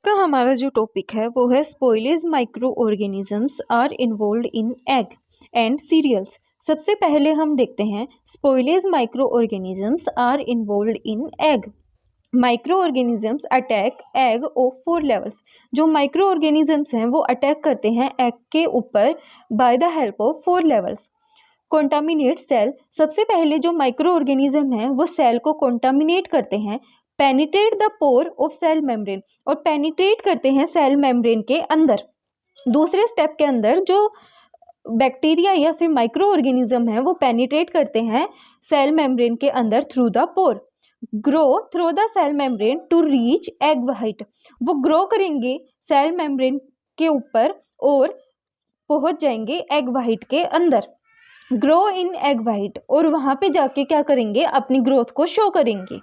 का हमारा जो टॉपिक है वो है spoilage micro organisms are involve in egg and cereals. सबसे पहले हम देखते हैं spoilage micro organisms are involve in egg. Micro organisms attack egg of 4 levels. जो माइक्रो ऑर्गेनिजम्स हैं वो अटैक करते हैं एग के ऊपर by the help of 4 levels. Contaminate cell. सबसे पहले जो माइक्रो ऑर्गेनिज्म है वो सेल को कॉन्टामिनेट करते हैं। Penetrate the pore of cell membrane, और पेनिट्रेट करते हैं सेल मेम्ब्रेन के अंदर। दूसरे स्टेप के अंदर जो बैक्टीरिया या फिर माइक्रो ऑर्गेनिज्म है वो पेनिट्रेट करते हैं सेल मेम्ब्रेन के अंदर through the pore. Grow through the cell membrane to reach egg white. वो ग्रो करेंगे सेल मेम्ब्रेन के ऊपर और पहुंच जाएंगे एग वाइट के अंदर। ग्रो इन एग वाइट, और वहां पे जाके क्या करेंगे, अपनी ग्रोथ को शो करेंगे।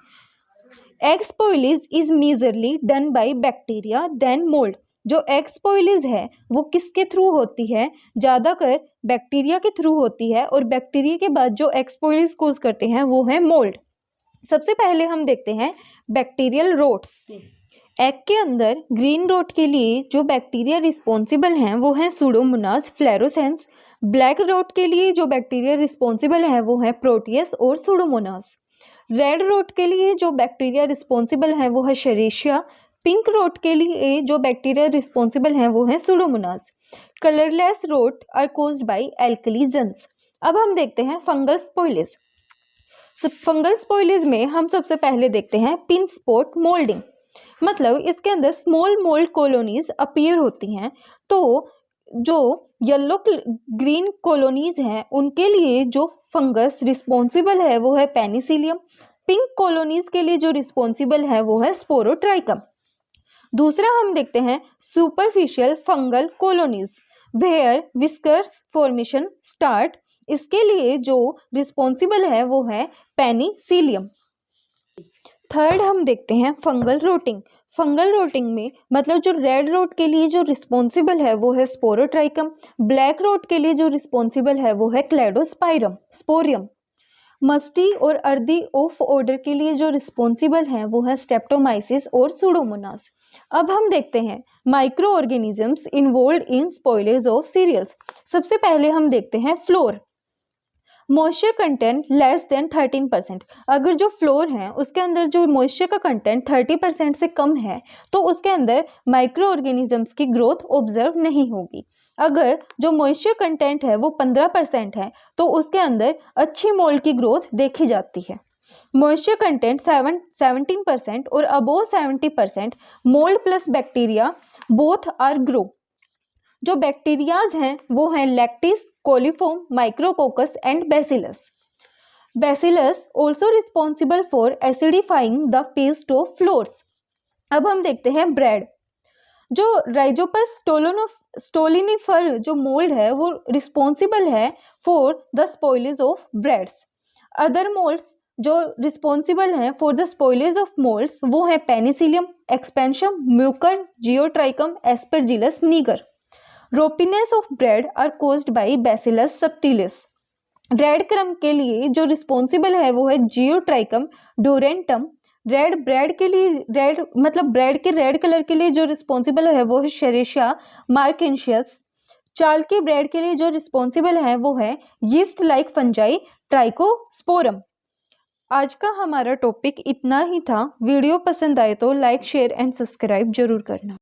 Egg spoilage is majorly done by bacteria than mould. जो एग स्पॉइलेज है वो किसके थ्रू होती है, ज़्यादातर बैक्टीरिया के थ्रू होती है, और बैक्टीरिया के बाद जो एग स्पॉइलेज कोज करते हैं वो है मोल्ड। सबसे पहले हम देखते हैं बैक्टीरियल रोट्स। एग के अंदर ग्रीन रोट के लिए जो बैक्टीरिया रिस्पॉन्सिबल हैं वो हैं सूडोमोनास फ्लोरोसेंस। ब्लैक रोट के लिए जो बैक्टीरिया रिस्पॉन्सिबल है वो है प्रोटियस और सूडोमोनास। रेड रोट के लिए जो बैक्टीरिया रिस्पॉन्सिबल है वो है शेरेशिया। पिंक रोट के लिए जो बैक्टीरिया रिस्पॉन्सिबल है वो है pseudomonas. Colourless rot are caused by alcaligenes. अब हम देखते हैं फंगल स्पॉइलेज। फंगल स्पॉइलेज में हम सबसे पहले देखते हैं पिन स्पॉट मोल्डिंग। मतलब इसके अंदर स्मॉल मोल्ड कॉलोनीज अपीयर होती हैं। तो जो येलो ग्रीन कॉलोनीज हैं उनके लिए जो फंगस रिस्पॉन्सिबल है वो है पेनिसिलियम। पिंक कॉलोनीज के लिए जो रिस्पॉन्सिबल है वो है स्पोरोट्राइकम। दूसरा हम देखते हैं superficial fungal colonies where whiskers formation start. इसके लिए जो रिस्पॉन्सिबल है वो है पेनिसिलियम। थर्ड हम देखते हैं फंगल रोटिंग। फंगल रोटिंग में मतलब जो रेड रोट के लिए जो रिस्पॉन्सिबल है वो है स्पोरोट्राइकम। ब्लैक रोट के लिए जो रिस्पॉन्सिबल है वो है क्लेडोस्पाइरम स्पोरियम। मस्टी और अर्दी ऑफ ऑर्डर के लिए जो रिस्पॉन्सिबल हैं वो है स्टेप्टोमाइसिस और सूडोमोनास। अब हम देखते हैं micro organisms involve in spoilage of cereals. सबसे पहले हम देखते हैं flour. Moisture content less than 13%। अगर जो फ्लोर है उसके अंदर जो मॉइस्चर का कंटेंट 30% से कम है तो उसके अंदर माइक्रो ऑर्गेनिजम्स की ग्रोथ ऑब्जर्व नहीं होगी। अगर जो मॉइस्चर कंटेंट है वो 15% है तो उसके अंदर अच्छी मोल्ड की ग्रोथ देखी जाती है। मॉइस्चर कंटेंट 17% और above 70% mould plus bacteria both are grow. जो बैक्टीरियाज हैं वो हैं lactis, coliform, micrococcus and bacillus. Bacillus also responsible for acidifying the paste of flours. अब हम देखते हैं ब्रेड। जो राइजोपस स्टोलिनिफर जो मोल्ड है वो रिस्पॉन्सिबल है for the spoilage of breads. Other moulds जो रिस्पॉन्सिबल हैं for the spoilage of moulds वो है penicillium, expansum, mucor, geotrichum, aspergillus niger. Ropiness of bread are caused by bacillus subtilis. Red crumb के लिए जो रिस्पॉन्सिबल है वो है जियोट्राइकम डोरेंटम। रेड ब्रेड के लिए रेड मतलब ब्रेड के रेड कलर के लिए जो रिस्पॉन्सिबल है वो है शेरेशिया मार्केंशियस। चाल के ब्रेड के लिए जो रिस्पॉन्सिबल है वो है यीस्ट लाइक फंजाई ट्राइकोस्पोरम। आज का हमारा टॉपिक इतना ही था। वीडियो पसंद आए तो लाइक शेयर एंड सब्सक्राइब जरूर करना।